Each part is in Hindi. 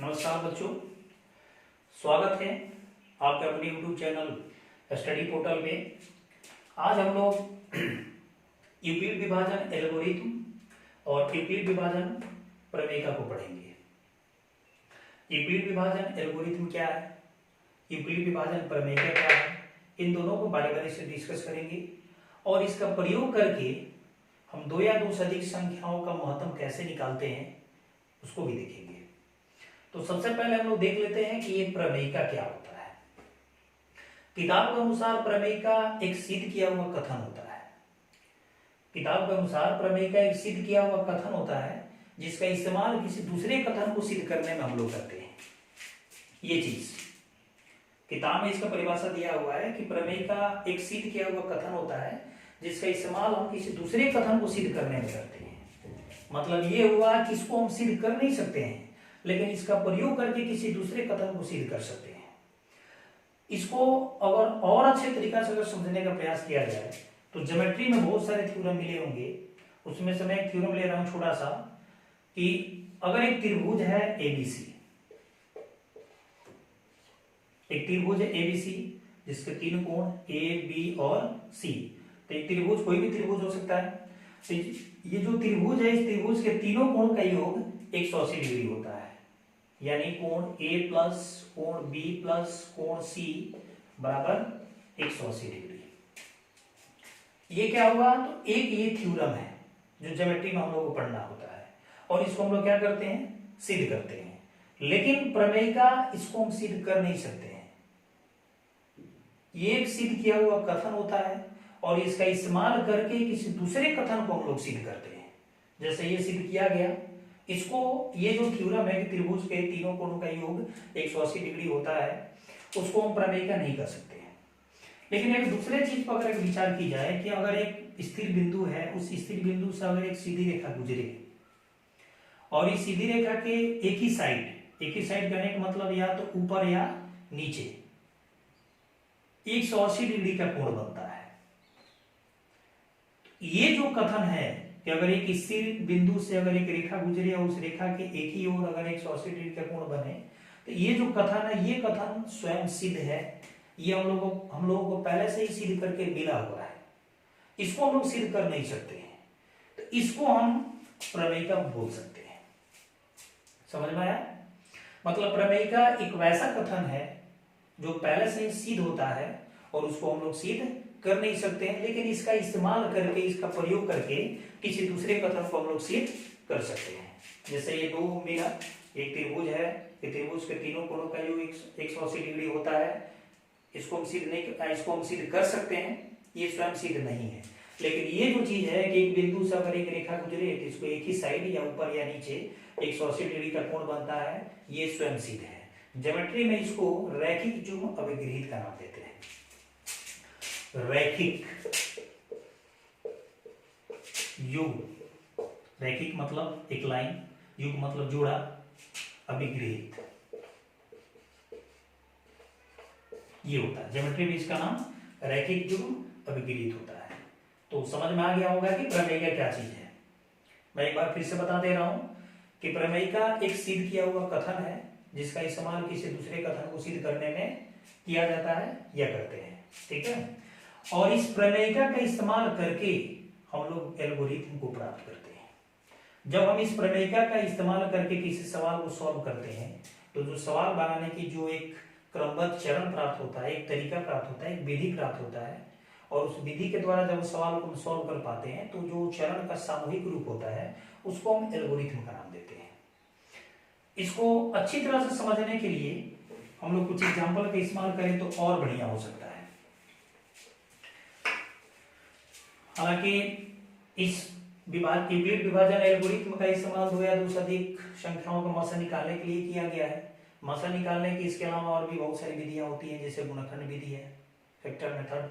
नमस्कार बच्चों, स्वागत है आपके अपने YouTube चैनल स्टडी पोर्टल में। आज हम लोग यूक्लिड विभाजन एल्गोरिथम और यूक्लिड विभाजन प्रमेय को पढ़ेंगे। यूक्लिड विभाजन एल्गोरिथम क्या है, यूक्लिड विभाजन प्रमेय क्या है, इन दोनों को बारी बारी से डिस्कस करेंगे और इसका प्रयोग करके हम दो या दो से अधिक संख्याओं का महत्तम कैसे निकालते हैं उसको भी देखेंगे। तो सबसे पहले हम लोग देख लेते हैं कि ये प्रमेय का क्या होता है। किताब के अनुसार प्रमेय का एक सिद्ध किया हुआ कथन होता है। किताब के अनुसार प्रमेय का एक सिद्ध किया हुआ कथन होता है जिसका इस्तेमाल किसी दूसरे कथन को सिद्ध करने में हम लोग करते हैं। ये चीज किताब में इसका परिभाषा दिया हुआ है कि प्रमेय का एक सिद्ध किया हुआ कथन होता है जिसका इस्तेमाल हम किसी दूसरे कथन को सिद्ध करने में करते हैं। मतलब ये हुआ कि इसको हम सिद्ध कर नहीं सकते हैं लेकिन इसका प्रयोग करके किसी दूसरे कथन को सिद्ध कर सकते हैं। इसको अगर और अच्छे तरीका से अगर समझने का प्रयास किया जाए तो ज्योमेट्री में बहुत सारे थ्योरम मिले होंगे। उसमें से मैं एक थ्योरम ले रहा हूं छोटा सा कि अगर एक त्रिभुज है एबीसी, एक त्रिभुज है एबीसी जिसके तीन कोण ए बी और सी, तो एक त्रिभुज कोई भी त्रिभुज हो सकता है। तो ये जो त्रिभुज है इस त्रिभुज के तीनों कोण का योग 180 डिग्री होता है, यानी कोण A प्लस कोण B प्लस कोण C बराबर 180 डिग्री। ये क्या हुआ, तो एक ये थ्योरम है जो ज्योमेट्री में हम लोग को पढ़ना होता है और इसको हम लोग क्या करते हैं, सिद्ध करते हैं। लेकिन प्रमेय का इसको हम सिद्ध कर नहीं सकते हैं। ये एक सिद्ध किया हुआ कथन होता है और इसका इस्तेमाल करके किसी दूसरे कथन को हम लोग सिद्ध करते हैं। जैसे ये सिद्ध किया गया, इसको ये जो थ्योरम है कि त्रिभुज के तीनों कोणों का योग 180 डिग्री होता है उसको हम प्रमेय का नहीं कर सकते हैं। लेकिन एक दूसरे चीज पर अगर विचार की जाए कि अगर एक स्थिर बिंदु है, उस स्थिर बिंदु से अगर एक सीधी रेखा गुजरे और इस सीधी रेखा के एक ही साइड करने का मतलब या तो ऊपर या नीचे 180 डिग्री का कोण बनता है। ये जो कथन है कि अगर एक स्थिर बिंदु से अगर एक रेखा गुजरे और उस रेखा के एक ही ओर अगर 180 डिग्री का कोण बने, तो ये जो कथन है ये कथन स्वयं सिद्ध है। ये हम लोगों को पहले से ही सिद्ध करके मिला हुआ है, इसको हम लोग सिद्ध कर नहीं सकते हैं। तो इसको हम प्रमेय का बोल सकते हैं। समझ में आया? मतलब प्रमेय का एक वैसा कथन है जो पहले से ही सिद्ध होता है और उसको हम लोग सिद्ध कर नहीं सकते हैं, लेकिन इसका इस्तेमाल करके, इसका प्रयोग करके किसी दूसरे कथन को हम लोग सिद्ध कर सकते हैं। जैसे ये दो मिला, एक त्रिभुज है, ये त्रिभुज के तीनों कोणों का योग 180 डिग्री होता है। इसको हम सिद्ध कर सकते हैं, ये स्वयं सिद्ध नहीं है। लेकिन ये जो चीज है कि एक बिंदु से अगर एक रेखा गुजरे तो इसको एक ही साइड या ऊपर या नीचे 180 डिग्री का कोण बनता है, ये स्वयं सिद्ध है। ज्योमेट्री में इसको रैखिक जुग्म अभिगृहित का नाम देते हैं। रैखिक युग, रैखिक मतलब एक लाइन, युग मतलब जोड़ा, अभिगृहित ये होता है। ज्योमेट्री में इसका नाम रैखिक युग अभिगृहित होता है। तो समझ में आ गया होगा कि प्रमेय का क्या चीज है। मैं एक बार फिर से बता दे रहा हूं कि प्रमेय का एक सिद्ध किया हुआ कथन है जिसका इस्तेमाल किसी दूसरे कथन को सिद्ध करने में किया जाता है या करते हैं। ठीक है, और इस प्रमेय का इस्तेमाल करके हम लोग एल्गोरिथम को प्राप्त करते हैं। जब हम इस प्रमेय का इस्तेमाल करके किसी सवाल को सॉल्व करते हैं तो जो सवाल बनाने की जो एक क्रमबद्ध चरण प्राप्त होता है, एक तरीका प्राप्त होता है, एक विधि प्राप्त होता है, और उस विधि के द्वारा जब सवाल को हम सॉल्व कर पाते हैं तो जो चरण का सामूहिक रूप होता है उसको हम एल्गोरिथम का नाम देते हैं। इसको अच्छी तरह से समझने के लिए हम लोग कुछ एग्जाम्पल का इस्तेमाल करें तो और बढ़िया हो सकता है। हालांकि इस यूक्लिड विभाजन एल्गोरिथम का इस्तेमाल दो या दो से अधिक संख्याओं का मसा निकालने के लिए किया गया है। मसा निकालने की इसके अलावा और भी बहुत सारी विधियां होती हैं, जैसे गुणनखंड विधि है, फैक्टर मेथड,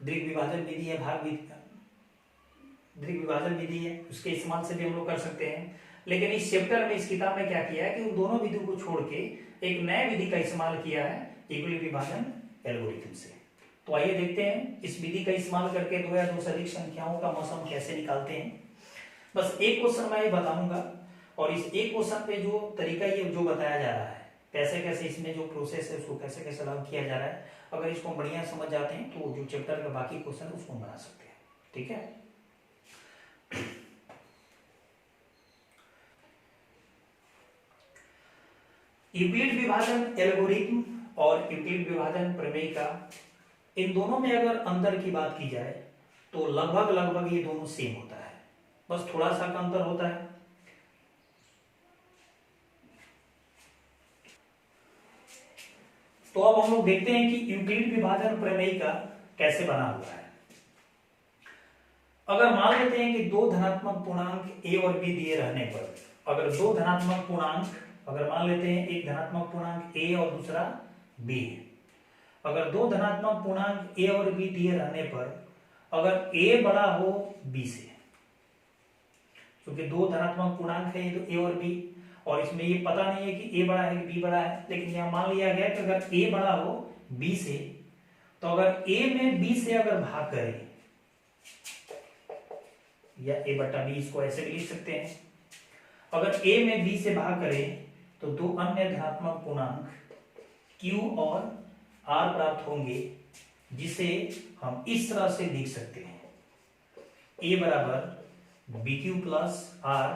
दीर्घ विभाजन विधि है, दीर्घ विभाजन विधि है, उसके इस्तेमाल से भी हम लोग कर सकते हैं। लेकिन इस चैप्टर में, इस किताब में क्या किया है कि उन दोनों विधियों को छोड़ के एक नए विधि का इस्तेमाल किया है यूक्लिड विभाजन एल्गोरिथम से। तो आइए देखते हैं इस विधि का इस्तेमाल करके दो या दो से अधिक संख्याओं का मौसम कैसे निकालते हैं। बस एक क्वेश्चन मैं ये बताऊंगा और इस एक क्वेश्चन पे जो तरीका ये जो बताया जा रहा है, कैसे कैसे इसमें जो प्रोसेस है उसको कैसे कैसे लागू किया जा रहा है, अगर इसको हम बढ़िया समझ जाते हैं तो जो चैप्टर का बाकी क्वेश्चन है उसको हम बना सकते हैं। ठीक है, यूक्लिड विभाजन एल्गोरिथम और यूक्लिड विभाजन प्रमेय का, इन दोनों में अगर अंतर की बात की जाए तो लगभग लगभग ये दोनों सेम होता है, बस थोड़ा सा का अंतर होता है। तो अब हम लोग देखते हैं कि यूक्लिड विभाजन प्रमेय का कैसे बना हुआ है। अगर मान लेते हैं कि दो धनात्मक पूर्णांक a और b दिए रहने पर, अगर दो धनात्मक पूर्णांक, अगर मान लेते हैं एक धनात्मक पूर्णांक a और दूसरा b है, अगर दो धनात्मक पूर्णांक a और b दिए रहने पर अगर a बड़ा हो b से, क्योंकि दो धनात्मक पूर्णांक है ये तो a और b, और इसमें ये पता नहीं है कि a बड़ा है कि b बड़ा है, लेकिन यहां मान लिया गया कि अगर a बड़ा हो b से, तो अगर a में b से अगर भाग करें, या a बटा b, इसको ऐसे भी लिख सकते हैं, अगर a में b से भाग करें तो दो अन्य धनात्मक पूर्णांक q और r प्राप्त होंगे, जिसे हम इस तरह से लिख सकते हैं, a बराबर bq प्लस r,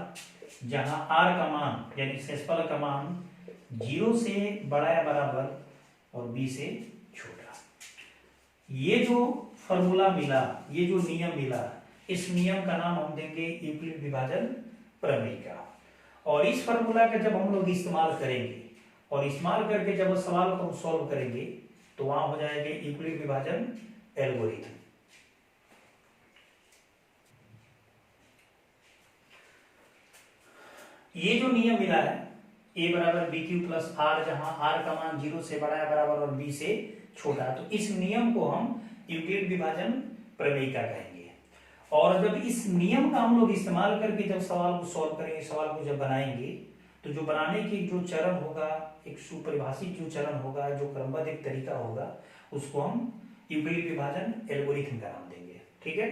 जहां r का मान यानी शेषफल का मान 0 से बड़ा या बराबर और b से छोटा। ये जो फॉर्मूला मिला, ये जो नियम मिला, इस नियम का नाम हम देंगे यूक्लिड विभाजन प्रमेय का। और इस फॉर्मूला का जब हम लोग इस्तेमाल करेंगे और इस्तेमाल करके जब सवाल को हम सॉल्व करेंगे तो वहां हो जाएगा यूक्लिड विभाजन एल्गोरिथम। ये जो नियम मिला है a बराबर बी क्यू प्लस आर, जहां r का मान 0 से बड़ा या बराबर और b से छोटा, तो इस नियम को हम यूक्लिड विभाजन प्रमेय का कहेंगे। और जब इस नियम का हम लोग इस्तेमाल करके जब सवाल को सॉल्व करेंगे, सवाल को जब बनाएंगे, तो जो बनाने की जो चरण होगा, एक सुपरिभाषित जो चरण होगा, जो क्रमबद्ध एक तरीका होगा, उसको हम यूक्लिड विभाजन एल्गोरिथम का नाम देंगे। ठीक है,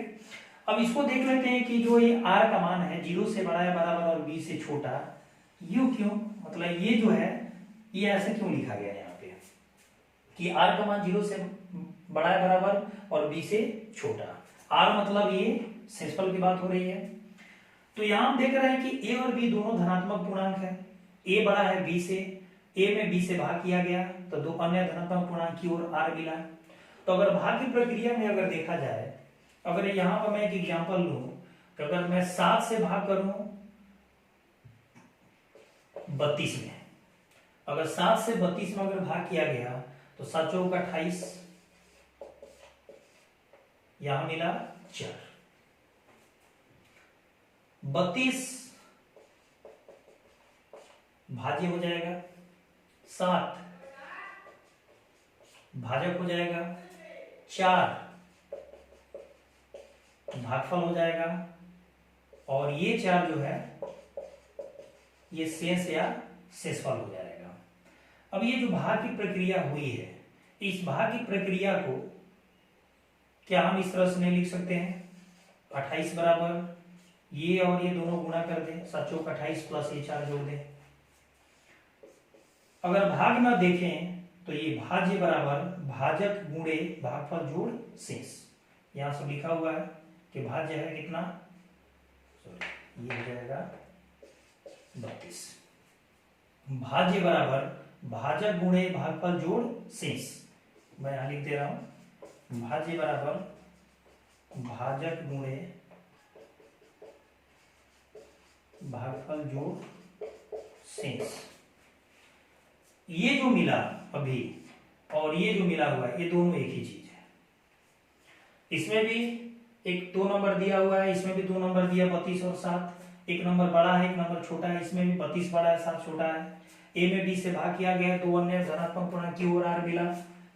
अब इसको देख लेते हैं कि जो ये r का मान है 0 से बड़ा या बराबर और b से छोटा, यू क्यों, मतलब ये जो है ये ऐसे क्यों लिखा गया है यहाँ पे कि r का मान 0 से बड़ा या बराबर और b से छोटा, r मतलब ये शेषफल की बात हो रही है। तो यहां हम देख रहे हैं कि a और b दोनों धनात्मक पूर्णांक है, a बड़ा है b से, a में b से भाग किया गया तो दो अन्य धनात्मक पूर्णांक q और r मिला। तो अगर भाग की प्रक्रिया में अगर देखा जाए, अगर यहां पर मैं एक एग्जांपल लूं कि अगर मैं 7 से भाग करूं 32 में, अगर 7 से 32 में अगर भाग किया गया तो 7 चौक 28, यहां मिला 4, 32 भाज्य हो जाएगा, 7 भाजक हो जाएगा, 4 भागफल हो जाएगा, और ये 4 जो है ये शेष या शेषफल हो जाएगा। अब ये जो भाग की प्रक्रिया हुई है, इस भाग की प्रक्रिया को क्या हम इस तरह से नहीं लिख सकते हैं, 28 बराबर ये और ये दोनों गुणा कर दें, 7 चौक 28 प्लस ये 4 जोड़ दें। अगर भाग में देखें तो ये भाज्य बराबर भाजक गुणे भागफल जोड़ शेष, यहां से लिखा हुआ है कि भाज्य है कितना, सॉरी ये हो जाएगा 32, भाज्य बराबर भाजक गुणे भागफल जोड़ शेष, मैं यहां लिख दे रहा हूं, भाज्य बराबर भाजक गुणे भागफल जोड़ शेष। ये जो मिला अभी और ये जो मिला हुआ है ये दोनों एक ही चीज है। इसमें भी एक 2 नंबर दिया हुआ है, इसमें भी 2 नंबर दिया 32 और 7, एक नंबर बड़ा है एक नंबर छोटा है, इसमें भी 32 बड़ा है 7 छोटा है। a में b से भाग किया गया तो अन्य धनात्मक पूर्णांक q और r मिला,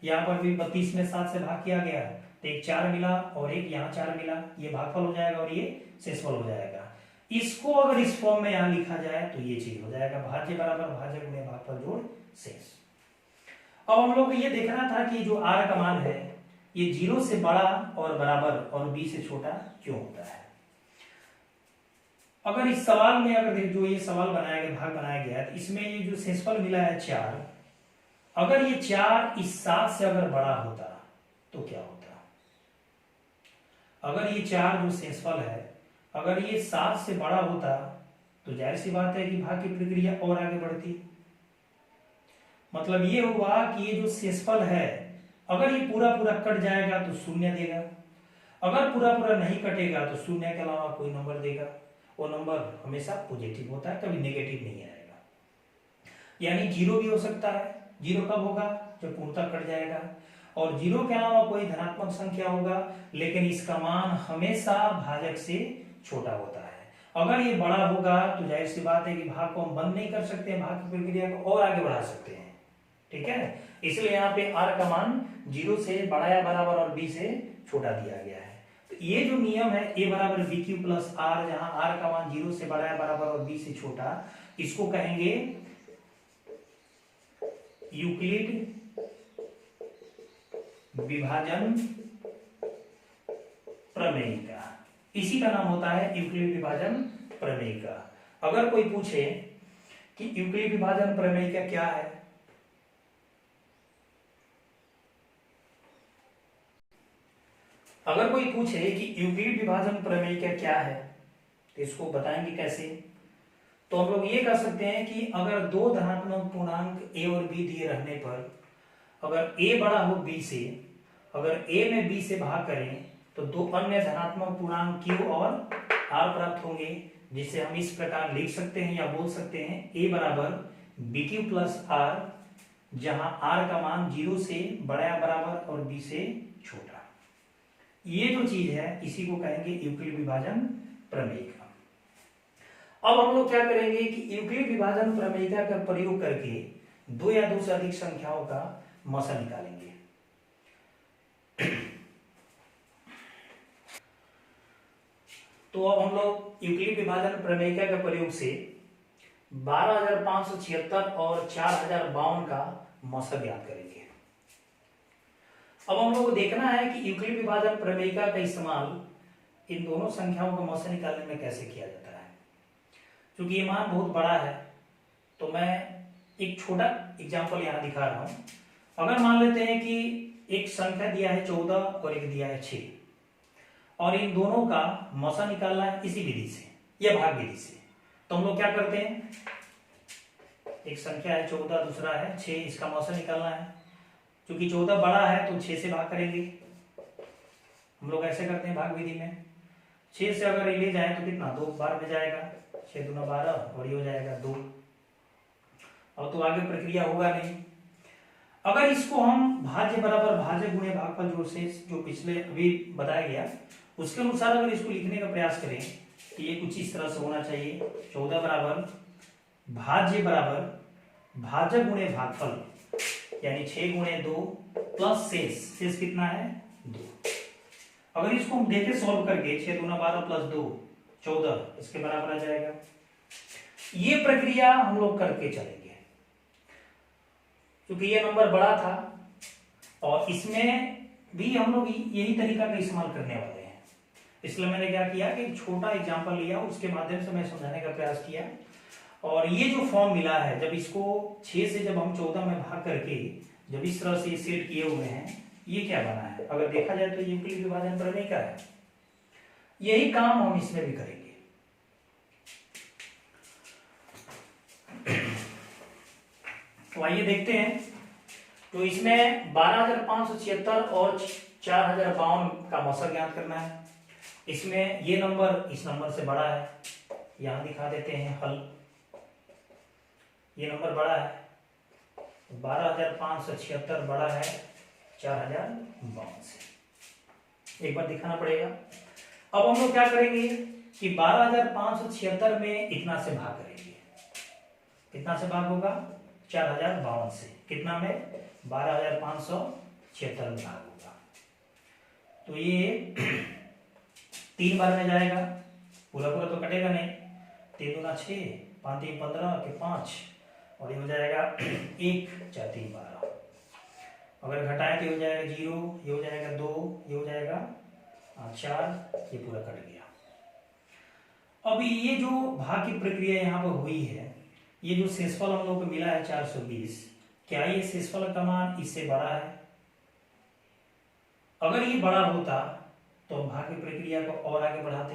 यहाँ पर भी 32 में 7 से भाग किया गया तो एक 4 मिला और एक यहाँ 4 मिला, ये भागफल हो जाएगा और ये शेषफल हो जाएगा। इसको अगर इस फॉर्म में यहाँ लिखा जाए तो ये चीज हो जाएगा, भाज्य बराबर भाजक गुणे भागफल जोड़ शेष। अब हम लोग को ये देखना था कि जो r का मान है ये 0 से बड़ा और बराबर और b से छोटा क्यों होता है। अगर इस सवाल में अगर जो ये सवाल बनाया गया, भाग बनाया गया है, तो इसमें ये जो शेषफल मिला है 4, अगर ये 4 इस 7 से अगर बड़ा होता तो क्या होता? अगर ये 4 जो शेषफल है अगर ये 7 से बड़ा होता तो जाहिर सी बात है कि भाग की प्रक्रिया और आगे बढ़ती। मतलब ये हुआ कि ये जो शेषफल है अगर ये पूरा पूरा कट जाएगा तो शून्य देगा, अगर पूरा पूरा नहीं कटेगा तो शून्य के अलावा कोई नंबर देगा। वो नंबर हमेशा पॉजिटिव होता है, कभी नेगेटिव नहीं आएगा। यानी 0 भी हो सकता है। 0 कब होगा? जब पूर्णतः कट जाएगा। और 0 के अलावा कोई धनात्मक संख्या होगा, लेकिन इसका मान हमेशा भाजक से छोटा होता है। अगर ये बड़ा होगा तो जाहिर सी बात है कि भाग को हम बंद नहीं कर सकते, भाग की प्रक्रिया को और आगे बढ़ा सकते हैं। ठीक है, इसलिए यहाँ पे r का मान 0 से बड़ा या बराबर और b से छोटा दिया गया है। तो ये जो नियम है a बराबर बी क्यू प्लस आर, जहां r का मान 0 से बड़ा या बराबर और b से छोटा, इसको कहेंगे यूक्लिड विभाजन प्रमेय का। इसी का नाम होता है यूक्लिड विभाजन प्रमेय का। अगर कोई पूछे कि यूक्लिड विभाजन प्रमेय का क्या है, अगर कोई पूछे कि यूक्लिड विभाजन प्रमेय का क्या है तो इसको बताएंगे कैसे। तो हम लोग ये कर सकते हैं कि अगर दो धनात्मक पूर्णांक a और b दिए रहने पर अगर a बड़ा हो b से, अगर a में b से भाग करें तो दो अन्य धनात्मक पूर्णांक q और r प्राप्त होंगे, जिसे हम इस प्रकार लिख सकते हैं या बोल सकते हैं a बराबर बी क्यू प्लस आर, जहां r का मान 0 से बड़ा या बराबर और b से छोटा। ये जो चीज है इसी को कहेंगे यूक्लिड विभाजन प्रमेय का। अब हम लोग क्या करेंगे कि यूक्लिड विभाजन प्रमेय का प्रयोग करके दो या दो से अधिक संख्याओं का मसा निकालेंगे। तो अब हम लोग यूक्लिड विभाजन प्रमेय का प्रयोग से 12,576 और 4,052 का मसा ज्ञात करेंगे। अब हम लोग को देखना है कि यूक्लिड विभाजन प्रमेय का इस्तेमाल इन दोनों संख्याओं का मौसा निकालने में कैसे किया जाता है। क्योंकि ये मान बहुत बड़ा है तो मैं एक छोटा एग्जांपल यहाँ दिखा रहा हूं। अगर मान लेते हैं कि एक संख्या दिया है 14 और एक दिया है 6 और इन दोनों का मौसा निकालना है इसी विधि से या भाग विधि से, तो हम लोग क्या करते हैं, एक संख्या है 14 दूसरा है 6, इसका मौसा निकालना है। क्योंकि 14 बड़ा है तो 6 से भाग करेंगे, हम लोग ऐसे करते हैं भाग विधि में। 6 से अगर ले जाए तो कितना 2 बार में जाएगा, 6 दूना 12 और ये हो जाएगा 2, और तो आगे प्रक्रिया होगा नहीं। अगर इसको हम भाज्य बराबर भाज्य गुणे भागफल जोड़ से जो पिछले अभी बताया गया उसके अनुसार अगर इसको लिखने का प्रयास करें तो ये कुछ इस तरह से होना चाहिए। 14 बराबर भाज्य बराबर भाज्य गुणे भागफल, यानी 6 गुणे 2 प्लस शेष कितना है 2। अगर इसको हम देखें सॉल्व करके 6 दूना 12 प्लस 2 14 इसके बराबर आ जाएगा। ये प्रक्रिया हम लोग करके चलेंगे क्योंकि ये नंबर बड़ा था और इसमें भी हम लोग यही तरीका का इस्तेमाल करने वाले हैं। इसलिए मैंने क्या किया कि छोटा एग्जांपल लिया, उसके माध्यम से मैं समझाने का प्रयास किया। और ये जो फॉर्म मिला है, जब इसको 6 से जब हम 14 में भाग करके जब इस तरह से सेट किए हुए हैं, ये क्या बना है, अगर देखा जाए तो यूक्लिड विभाजन प्रमेय का है। यही काम हम इसमें भी करेंगे। तो आइए देखते हैं। तो इसमें 12,576 और 4,052 का मौसा ज्ञात करना है। इसमें ये नंबर इस नंबर से बड़ा है, यहां दिखा देते हैं हल। ये नंबर बड़ा है, 12,576 बड़ा है 4,052 से, एक बार दिखाना पड़ेगा। अब हम लोग क्या करेंगे कि 12,576 में इतना से भाग करेंगे। कितना से भाग होगा 4,052 से, कितना में 12,576 में भाग होगा। तो ये 3 बार में जाएगा, पूरा पूरा तो कटेगा नहीं। 3 दूना 6, 5 3 15 के 5 और ये हो जाएगा 1 4 3 12। अगर घटाएं तो ये हो जाएगा 0, ये हो जाएगा 2, ये हो जाएगा 4, ये पूरा कट गया। अब ये जो भाग की प्रक्रिया यहाँ पर हुई है, ये जो शेषफल हम लोग को मिला है 420, क्या ये शेषफल का मान इससे बड़ा है? अगर ये बड़ा होता तो हम भाग की प्रक्रिया को और आगे बढ़ाते।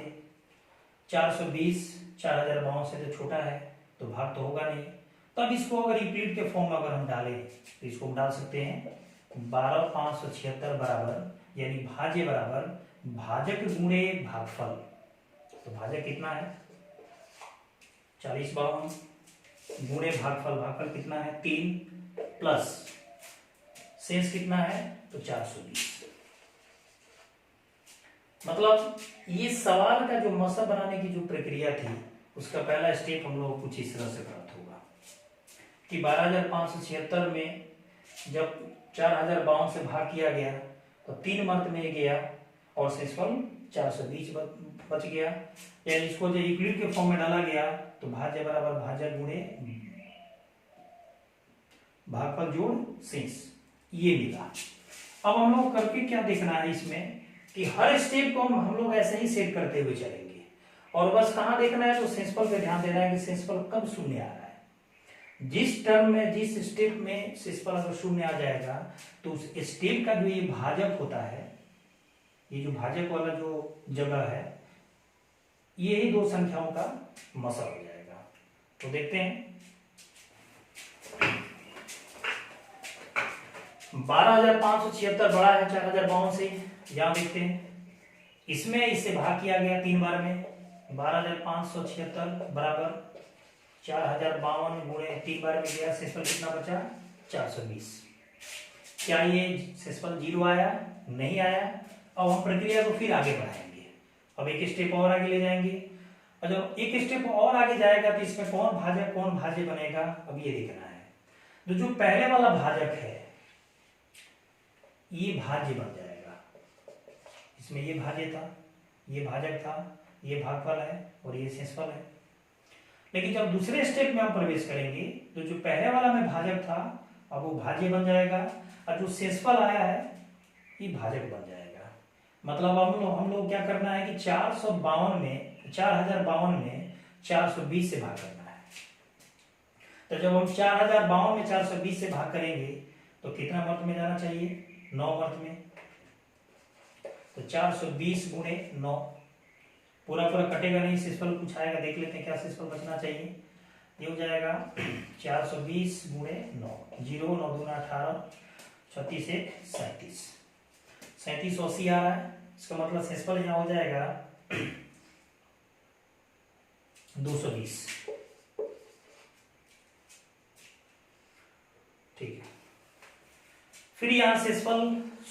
420 4052 से तो छोटा है, तो भाग तो होगा नहीं। तब इसको अगर यूक्लिड के फॉर्म में अगर हम डालें तो इसको हम डाल सकते हैं 12576 बराबर, यानी भाज्य बराबर भाजक गुणे भागफल। तो भाजक कितना है 4052 गुणे भागफल, भागफल कितना है 3 प्लस शेष कितना है तो 420। मतलब ये सवाल का जो मसला बनाने की जो प्रक्रिया थी उसका पहला स्टेप हम लोग कुछ इस तरह से प्राप्त होगा कि 12576 में जब 4052 से भाग किया गया तो 3 मर्त में गया और शेषफल 420 बच गया, यानी इसको जो यूक्लिड के फॉर्म में डाला गया तो भाज्य बराबर भाजक गुणे भागफल जोड़ शेष, ये मिला। अब हम लोग करके क्या देखना है इसमें कि हर स्टेप को हम लोग ऐसे ही सेट करते हुए चलेंगे और बस कहाँ देखना है तो शेषफल पे ध्यान देना है कि शेषफल कब शून्य आ रहा है। जिस टर्म में जिस स्टेप में शेषफल अगर शून्य आ जाएगा तो उस स्टेप का जो ये भाजक होता है, ये जो भाजक वाला जो जगह है, ये ही दो संख्याओं का मसल हो जाएगा। तो देखते हैं 12576 बड़ा है 4052 से, यहां देखते हैं इसमें इससे भाग किया गया 3 बार में, 12576 बराबर 4052 गुणे 3 बार में गया, शेषफल कितना बचा 420। क्या ये शेषफल 0 आया? नहीं आया। अब हम प्रक्रिया को फिर आगे बढ़ाएंगे, अब एक स्टेप और आगे ले जाएंगे और जब एक स्टेप और आगे जाएगा तो इसमें कौन भाज्य बनेगा, अब ये देखना है। तो जो पहले वाला भाजक है ये भाज्य बन जाएगा, इसमें ये भाज्य था, ये भाजक था, ये भागफल है और ये शेषफल है। लेकिन जब दूसरे स्टेप में हम प्रवेश करेंगे तो जो पहले वाला में भाजक था अब वो भाज्य बन जाएगा और जो शेषफल आया है ये भाजक बन जाएगा। मतलब हम लोग क्या करना है कि 4052 में 420 से भाग करना है। तो जब हम 4052 में 420 से भाग करेंगे तो कितना मर्त में जाना चाहिए 9 मर्त में। तो 420 गुणे 9, पूरा पूरा कटेगा नहीं, शेषफल कुछ आएगा, देख लेते हैं क्या शेषफल बचना चाहिए। ये हो जाएगा 420 गुणे 9, 0 9 दूना 18, 36 1 37, 37 80 आ रहा है। इसका मतलब शेषफल यहाँ हो जाएगा 220। ठीक है, फिर यहां शेषफल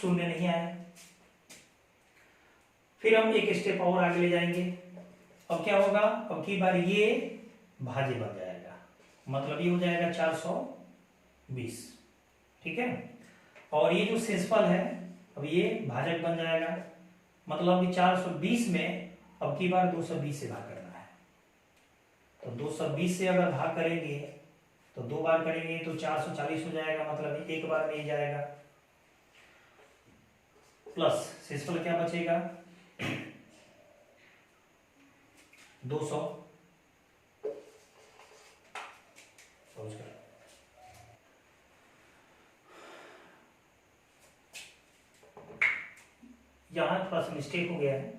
शून्य नहीं आया, फिर हम एक स्टेप और आगे ले जाएंगे। अब क्या होगा, अब की बार ये भाज्य बन जाएगा, मतलब ये हो जाएगा 420। ठीक है, और ये जो शेषफल है अब ये भाजक बन जाएगा, मतलब कि 420 में अब की बार 220 से भाग करना है। तो 220 से अगर भाग करेंगे तो 2 बार करेंगे तो 440 हो जाएगा, मतलब एक बार में ही जाएगा, प्लस शेषफल क्या बचेगा 200। यहां थोड़ा सा मिस्टेक हो गया है,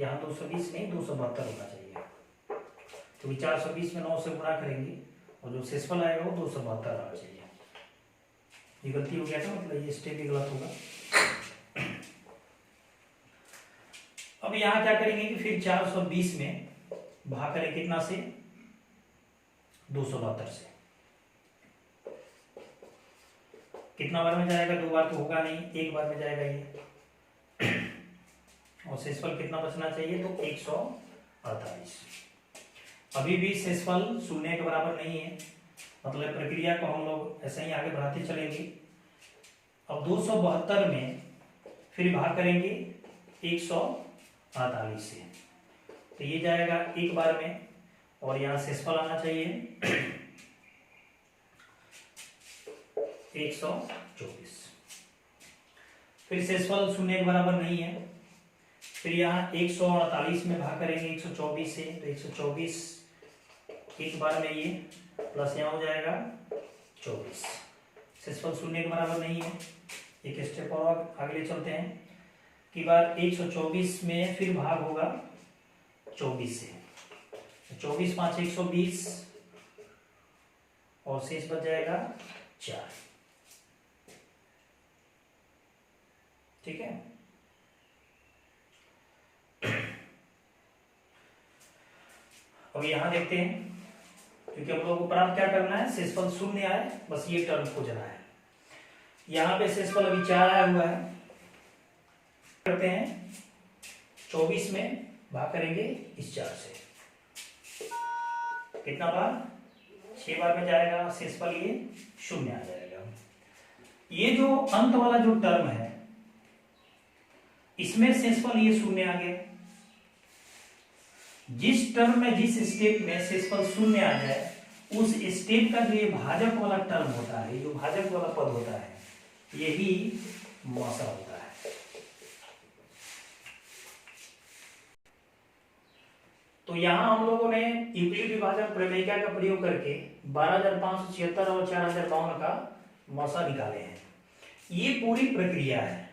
यहां 220 नहीं 272 होना चाहिए, क्योंकि 420 में 9 से गुणा करेंगे और जो शेषफल आएगा वो 272 आना चाहिए। ये गलती हो गया था, मतलब ये स्टेप भी गलत होगा। अब यहां क्या करेंगे कि फिर 420 में भाग करें कितना से 272 से, कितना बार में जाएगा, 2 बार तो होगा नहीं, 1 बार में जाएगा ये, और शेषफल कितना बचना चाहिए तो 148। अभी भी शेषफल शून्य के बराबर नहीं है, मतलब प्रक्रिया को हम लोग ऐसे ही आगे बढ़ाते चलेंगे। अब 272 में फिर भाग करेंगे 148 से, तो ये जाएगा 1 बार में और यहां शेषफल आना चाहिए 124। फिर शेषफल शून्य के बराबर नहीं है, फिर यहाँ 148 में भाग करेंगे 124 से, तो 124 एक बार में ये प्लस यहाँ हो जाएगा 24। शेषफल शून्य के बराबर नहीं है। एक स्टेप और आगे चलते हैं कि बार 124 में फिर भाग होगा 24 से, 24 5 120 और शेष बच जाएगा 4। ठीक है। अब यहां देखते हैं, क्योंकि हम लोगों को प्राप्त क्या करना है, शेषफल शून्य आए, बस ये टर्म खोजना है। यहां पे शेषफल अभी 4 आया हुआ है, करते हैं 24 में भाग करेंगे इस 4 से, कितना बार 6 बार में जाएगा, शेषफल ये शून्य आ जाएगा। ये जो अंत वाला जो टर्म है इसमें शेषफल ये शून्य आ गया। जिस टर्म में, जिस स्टेप में शेषफल शून्य आ जाए उस स्टेप का जो ये भाजक वाला टर्म होता है, जो भाजक वाला पद होता है, यही मौसा होता है। तो यहां हम लोगों ने यूक्लिड विभाजन प्रमेयिका का प्रयोग करके 12,576 और 4,052 का मौसा निकाले हैं। ये पूरी प्रक्रिया है,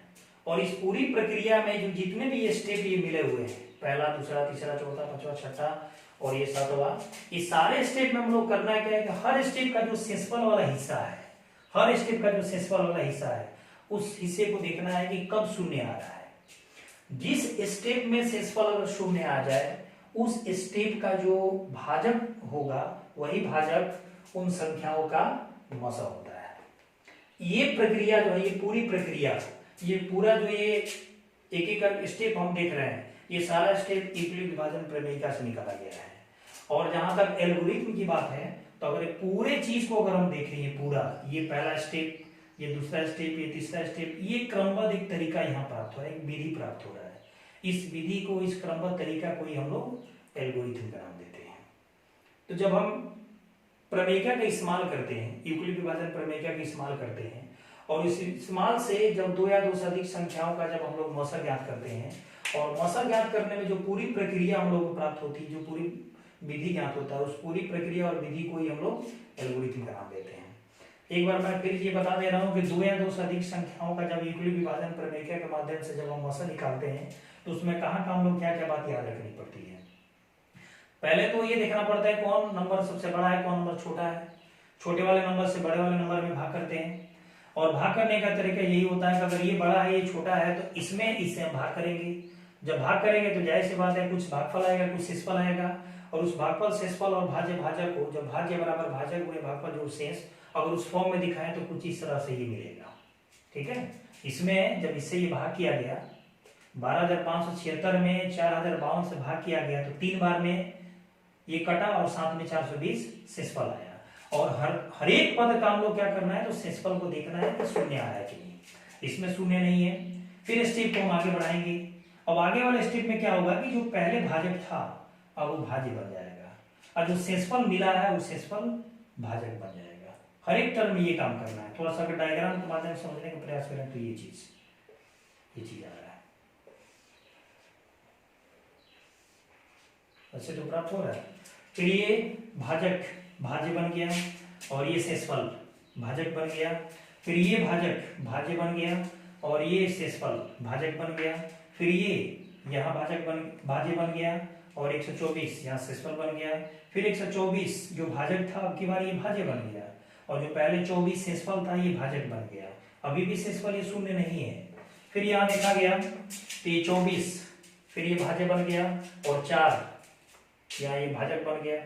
और इस पूरी प्रक्रिया में जो जितने भी ये स्टेप ये मिले हुए हैं, पहला, दूसरा, तीसरा, चौथा, पांचवा, छठा और ये सातवां, ये सारे स्टेप में हम लोग करना क्या है कि हर स्टेप का जो शेषफल वाला हिस्सा है, हर स्टेप का जो शेषफल वाला हिस्सा है, उस हिस्से को देखना है कि कब शून्य आ रहा है। जिस स्टेप में शेषफल अगर शून्य आ जाए, उस स्टेप का जो भाजक होगा, वही भाजक उन संख्याओं का मौसा होता है। ये प्रक्रिया जो है, ये पूरी प्रक्रिया, ये पूरा जो ये एक एक स्टेप हम देख रहे हैं, ये सारा स्टेप यूक्लिड विभाजन प्रमेयिका से निकाला गया है। और जहां तक एल्गोरिथम की बात है, तो अगर पूरे चीज को अगर हम देखें, पूरा, ये पहला स्टेप, ये दूसरा स्टेप, ये तीसरा स्टेप, ये क्रमबद्ध एक तरीका यहाँ प्राप्त हो रहा है, एक विधि प्राप्त हो रहा है। इस विधि को, इस क्रमबद्ध तरीका को ही हम लोग एल्गोरिथम का नाम देते हैं। तो जब हम प्रमेयिका का इस्तेमाल करते हैं, यूक्लिड विभाजन प्रमेयिका का इस्तेमाल करते हैं, और इस इस्तेमाल से जब 2 या 2 से अधिक संख्याओं का जब हम लोग मौसा ज्ञात करते हैं, और मौसा ज्ञात करने में जो पूरी प्रक्रिया हम लोग को प्राप्त होती है, जो पूरी विधि ज्ञात होता है, उस पूरी प्रक्रिया और विधि को ही हम लोग एल्गोरिथम का नाम देते हैं। एक बार मैं फिर ये बता दे रहा हूँ कि 2 या 2 से अधिक संख्याओं का जब यूक्लिड विभाजन प्रमेयिका के माध्यम से जब हम मौसा निकालते हैं, तो उसमें कहाँ हम लोग क्या क्या बात याद रखनी पड़ती है। पहले तो ये देखना पड़ता है कौन नंबर सबसे बड़ा है, कौन नंबर छोटा है। छोटे वाले नंबर से बड़े वाले नंबर में भाग करते हैं, और भाग करने का तरीका यही होता है कि अगर ये बड़ा है, ये छोटा है, तो इसमें इससे हम भाग करेंगे। जब भाग करेंगे तो जाहिर सी बात है, कुछ भागफल आएगा, कुछ शेषफल आएगा, और उस भागफल, शेषफल और भाज्य भाजक को, जब भाज्य बराबर भाजक हुए, भागफल जो शेष, अगर उस फॉर्म में दिखाएं तो कुछ इस तरह से ये मिलेगा। ठीक है। इसमें जब इससे ये भाग किया गया, 12,576 में 4,052 से भाग किया गया, तो 3 बार में ये कटा और साथ में 420 शेषफल आया। और हर एक पद का हम लोग क्या करना है, तो शेषफल को देखना है कि शून्य आया है कि नहीं। इसमें शून्य नहीं है। फिर स्टेप को हम आगे बढ़ाएंगे। अब आगे वाले स्टेप में क्या होगा कि जो पहले भाजक था, अब वो भाज्य बन जाएगा, और जो शेषफल मिला है वो शेषफल भाजक बन जाएगा। हर एक टर्म में ये काम करना है। थोड़ा सा अगर डायग्राम के माध्यम से समझने का प्रयास करें तो ये चीज आ रहा है। अच्छे तो प्राप्त हो रहा है। फिर ये भाजक भाज्य बन गया, और ये शेषफल भाजक बन गया। फिर ये भाजक भाज्य बन गया, और ये शेषफल भाजक बन गया। फिर ये यहाँ भाज्य बन गया, और 124 यहाँ शेषफल बन गया। फिर 124 जो भाजक था, अब की बार ये भाज्य बन गया, और जो पहले 24 शेषफल था, ये भाजक बन गया। अभी भी शेषफल ये शून्य नहीं है। फिर यहाँ देखा गया तो ये 24, फिर ये भाज्य बन गया, और 4 यहाँ ये भाजक बन गया।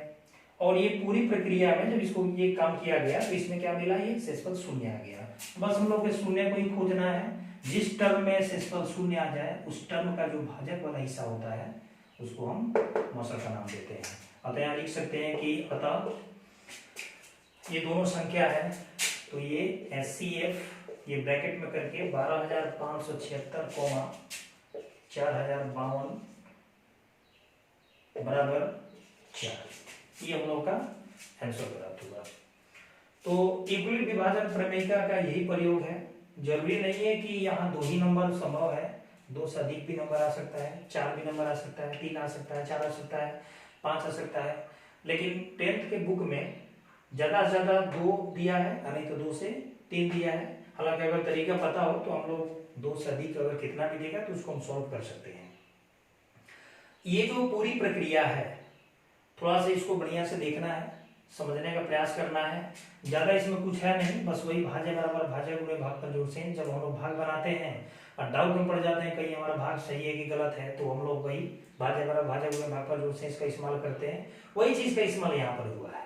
और ये पूरी प्रक्रिया में जब इसको ये काम किया गया, तो इसमें क्या मिला, ये शेषफल शून्य आ गया। बस हम लोग के शून्य को ही खोजना है। जिस टर्म में शेषफल शून्य आ जाए, उस टर्म का जो भाजक वाला हिस्सा होता है, उसको हम मौसा का नाम देते हैं। अतः यहाँ लिख सकते हैं कि अतः ये दोनों संख्या है, तो ये HCF ये ब्रैकेट में करके 12,576, 4,052 बराबर 4, ये हम लोग का आंसर प्राप्त हुआ। तो यूक्लिड विभाजन प्रमेयिका का यही प्रयोग है। जरूरी नहीं है कि यहाँ 2 ही नंबर संभव है, 2 से अधिक भी नंबर आ सकता है, 4 भी नंबर आ सकता है, 3 आ सकता है, 4 आ सकता है, 5 आ सकता है। लेकिन 10th के बुक में ज़्यादा से ज़्यादा 2 दिया है, नहीं तो 2 से 3 दिया है। हालांकि अगर तरीका पता हो तो हम लोग 2 से अधिक अगर कितना भी देगा तो उसको हम सॉल्व कर सकते हैं। ये जो पूरी प्रक्रिया है थोड़ा सा इसको बढ़िया से देखना है, समझने का प्रयास करना है। ज़्यादा इसमें कुछ है नहीं, बस वही भाज्य बराबर भाज्य गुणे भागफल जोड़ से जब हम लोग भाग बनाते हैं और डाउट में पड़ जाते हैं कहीं हमारा भाग सही है कि गलत है, तो हम लोग वही भाज्य बराबर भाज्य गुणे भागफल जोड़ से इसका इस्तेमाल करते हैं। वही चीज़ का इस्तेमाल यहाँ पर हुआ है।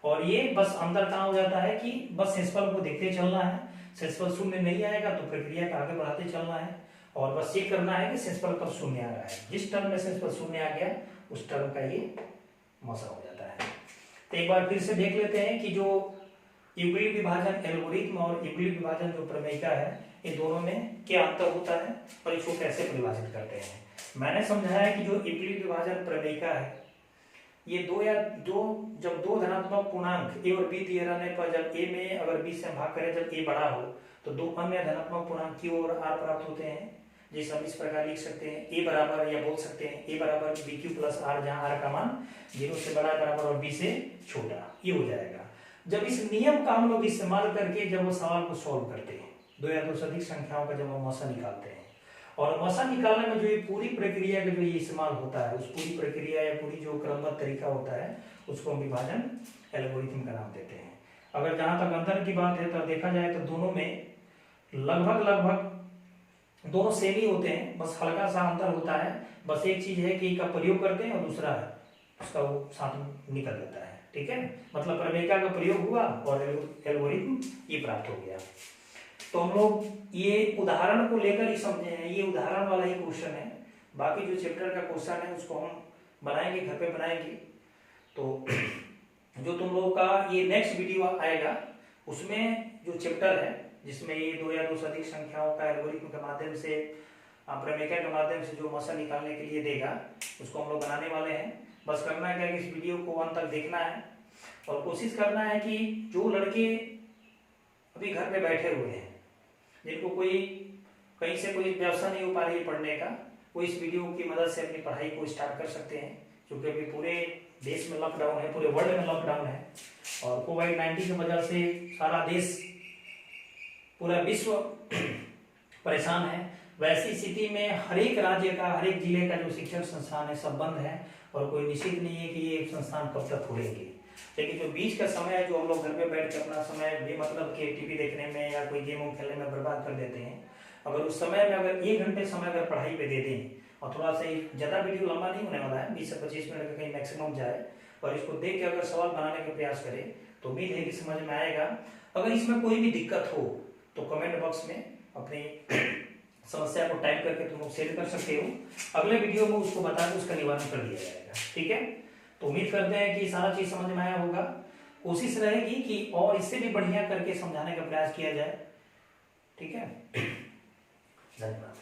और ये बस अंतर कहाँ हो जाता है कि बस शेषफल को देखते चलना है, शेषफल शून्य नहीं आएगा तो प्रक्रिया का आगे बढ़ाते चलना है और बस चेक करना है कि शेषफल कब शून्य आ रहा है। जिस टर्म में शेषफल शून्य आ गया उस टर्म का ये मौसा हो जाता है। तो एक बार फिर से देख लेते हैं कि जो यूक्लिड विभाजन एल्गोरिथम और यूक्लिड विभाजन जो प्रमेयिका है, ये दोनों में क्या अंतर होता है और इसको कैसे परिभाषित करते हैं। मैंने समझाया कि जो यूक्लिड विभाजन प्रमेयिका है ये जब दो धनात्मक पूर्णांक ए और बी दिए रहने पर जब ए में अगर बी से भाग करें जब ए बड़ा हो तो 2 अन्य धनात्मक पूर्णांक क्यू और आर प्राप्त होते हैं, जिसे हम इस प्रकार लिख सकते हैं ए बराबर, या बोल सकते हैं ए बराबर बी क्यू प्लस आर, जहाँ आर का मान 0 से बड़ा बराबर और बी से छोटा, ये हो जाएगा। जब इस नियम का हम लोग इस्तेमाल करके जब वो सवाल को सॉल्व करते हैं, 2 या 2 से अधिक संख्याओं का जब हम मौसा निकालते हैं और मौसा निकालने में जो ये पूरी प्रक्रिया का जो ये इस्तेमाल होता है, उस पूरी प्रक्रिया या पूरी जो क्रमबद्ध तरीका होता है उसको हम विभाजन एल्गोरिथम का नाम देते हैं। अगर जहाँ तक अंतर की बात है तो देखा जाए तो दोनों में लगभग दोनों सेम ही होते हैं, बस हल्का सा अंतर होता है। बस एक चीज है कि का प्रयोग करते हैं और दूसरा उसका वो साथ में निकल जाता है। ठीक है, मतलब प्रमेयिका का प्रयोग हुआ और एल्गोरिथम ये प्राप्त हो गया। तो हम लोग ये उदाहरण को लेकर ही समझे हैं, ये उदाहरण वाला ही क्वेश्चन है। बाकी जो चैप्टर का क्वेश्चन है उसको हम बनाएंगे, घर पे बनाएंगे। तो जो तुम लोगों का ये नेक्स्ट वीडियो आएगा उसमें जो चैप्टर है जिसमें ये 2 या 2 से अधिक संख्याओं का एल्गोरिथम के माध्यम से प्रमेयिका के माध्यम से जो मौसा निकालने के लिए देगा उसको हम लोग बनाने वाले हैं। बस करना क्या है कि इस वीडियो को अंत तक देखना है और कोशिश करना है कि जो लड़के अभी घर पे बैठे हुए हैं, जिनको कोई कहीं से कोई व्यवस्था नहीं हो पा रही है पढ़ने का, वो इस वीडियो की मदद से अपनी पढ़ाई को स्टार्ट कर सकते हैं। क्योंकि अभी पूरे देश में लॉकडाउन है, पूरे वर्ल्ड में लॉकडाउन है और कोविड-19 की वजह से सारा देश, पूरा विश्व परेशान है। वैसी स्थिति में हर एक राज्य का, हर एक जिले का जो शिक्षण संस्थान है सब बंद है और कोई निश्चित नहीं है कि ये संस्थान कब तक खुलेंगे। लेकिन जो बीच का समय है, जो हम लोग घर पे बैठ के अपना समय बेमतलब के टीवी देखने में या कोई गेम खेलने में बर्बाद कर देते हैं, अगर उस समय में अगर 1 घंटे समय अगर पढ़ाई पे दे दें और थोड़ा सा ज़्यादा वीडियो लंबा नहीं होने वाला है, 20 से 25 मिनट का कहीं मैक्सिमम जाए और इसको देख के अगर सवाल बनाने का प्रयास करें तो उम्मीद है कि समझ में आएगा। अगर इसमें कोई भी दिक्कत हो तो कमेंट बॉक्स में अपनी समस्या को टाइप करके तुम लोग शेयर कर सकते हो। अगले वीडियो में उसको बता के उसका निवारण कर दिया जाएगा। ठीक है, तो उम्मीद करते हैं कि सारा चीज समझ में आया होगा। कोशिश रहेगी कि और इससे भी बढ़िया करके समझाने का प्रयास किया जाए। ठीक है, धन्यवाद।